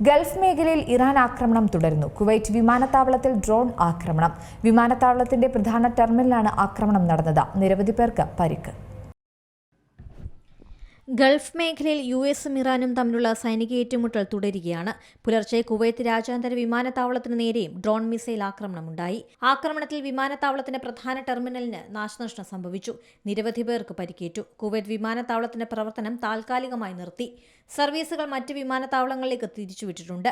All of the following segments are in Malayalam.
ഗൾഫ് മേഖലയിൽ ഇറാൻ ആക്രമണം തുടരുന്നു. കുവൈറ്റ് വിമാനത്താവളത്തിൽ ഡ്രോൺ ആക്രമണം. വിമാനത്താവളത്തിന്റെ പ്രധാന ടെർമിനലാണ് ആക്രമണം നടന്നത്. നിരവധി പേർക്ക് പരിക്ക്. ഗൾഫ് മേഖലയിൽ യുഎസും ഇറാനും തമ്മിലുള്ള സൈനിക ഏറ്റുമുട്ടൽ തുടരുകയാണ്. പുലർച്ചെ കുവൈത്ത് രാജ്യാന്തര വിമാനത്താവളത്തിന് നേരെയും ഡ്രോൺ മിസൈൽ ആക്രമണമുണ്ടായി. ആക്രമണത്തിൽ വിമാനത്താവളത്തിന്റെ പ്രധാന ടെർമിനലിന് നാശനഷ്ടം സംഭവിച്ചു. നിരവധി പേർക്ക് പരിക്കേറ്റു. കുവൈത്ത് വിമാനത്താവളത്തിന്റെ പ്രവർത്തനം താൽക്കാലികമായി നിർത്തി. സർവീസുകൾ മറ്റ് വിമാനത്താവളങ്ങളിലേക്ക് തിരിച്ചുവിട്ടിട്ടുണ്ട്.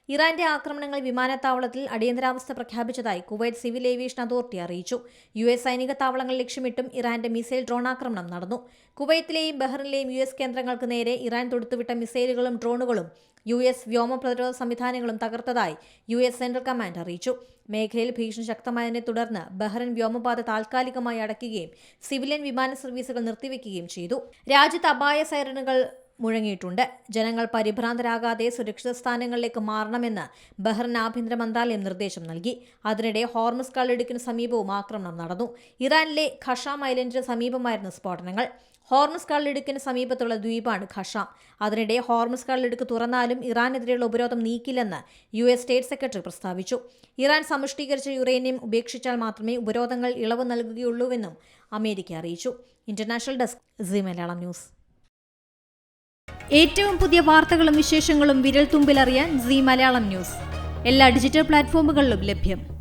ഇറാന്റെ ആക്രമണങ്ങൾ വിമാനത്താവളത്തിൽ അടിയന്തരാവസ്ഥ പ്രഖ്യാപിച്ചതായി കുവൈറ്റ് സിവിൽ ഏവിയേഷൻ അതോറിറ്റി അറിയിച്ചു. യുഎസ് സൈനിക താവളങ്ങൾ ലക്ഷ്യമിട്ടും ഇറാന്റെ മിസൈൽ ഡ്രോൺ ആക്രമണം നടന്നു. കുവൈത്തിലെയും ബഹ്റിനിലെയും യുഎസ് കേന്ദ്രങ്ങൾക്ക് നേരെ ഇറാൻ തൊടുത്തുവിട്ട മിസൈലുകളും ഡ്രോണുകളും യുഎസ് വ്യോമ പ്രതിരോധ സംവിധാനങ്ങളും തകർത്തതായി യുഎസ് സെൻട്രൽ കമാൻഡ് അറിയിച്ചു. മേഖലയിൽ ഭീഷണി ശക്തമായതിനെ തുടർന്ന് ബഹ്റിൻ വ്യോമപാത താൽക്കാലികമായി അടയ്ക്കുകയും സിവിലിയൻ വിമാന സർവീസുകൾ നിർത്തിവെക്കുകയും ചെയ്തു. രാജ്യത്ത് അപായ സൈറനുകൾ മുഴങ്ങിയിട്ടുണ്ട്. ജനങ്ങൾ പരിഭ്രാന്തരാകാതെ സുരക്ഷിത സ്ഥാനങ്ങളിലേക്ക് മാറണമെന്ന് ബഹ്റിൻ ആഭ്യന്തര മന്ത്രാലയം നിർദ്ദേശം നൽകി. അതിനിടെ ഹോർമുസ് കടലിടുക്കിന് സമീപവും ആക്രമണം നടന്നു. ഇറാനിലെ ഖഷാം ഐലൻഡിന് സമീപമായിരുന്നു സ്ഫോടനങ്ങൾ. ഹോർമുസ് കടലിടുക്കിന് സമീപത്തുള്ള ദ്വീപാണ് ഖഷാം. അതിനിടെ ഹോർമുസ് കടലിടുക്ക് തുറന്നാലും ഇറാനെതിരെയുള്ള ഉപരോധം നീക്കില്ലെന്ന് യുഎസ് സ്റ്റേറ്റ് സെക്രട്ടറി പ്രസ്താവിച്ചു. ഇറാൻ സമ്പുഷ്ടീകരിച്ച യുറേനിയം ഉപേക്ഷിച്ചാൽ മാത്രമേ ഉപരോധങ്ങൾ ഇളവ് നൽകുകയുള്ളൂവെന്നും അമേരിക്ക അറിയിച്ചു. International desk Zee Malayalam news. ഏറ്റവും പുതിയ വാർത്തകളും വിശേഷങ്ങളും വിരൽ തുമ്പിലറിയാൻ സീ മലയാളം ന്യൂസ് എല്ലാ ഡിജിറ്റൽ പ്ലാറ്റ്ഫോമുകളിലും ലഭ്യം.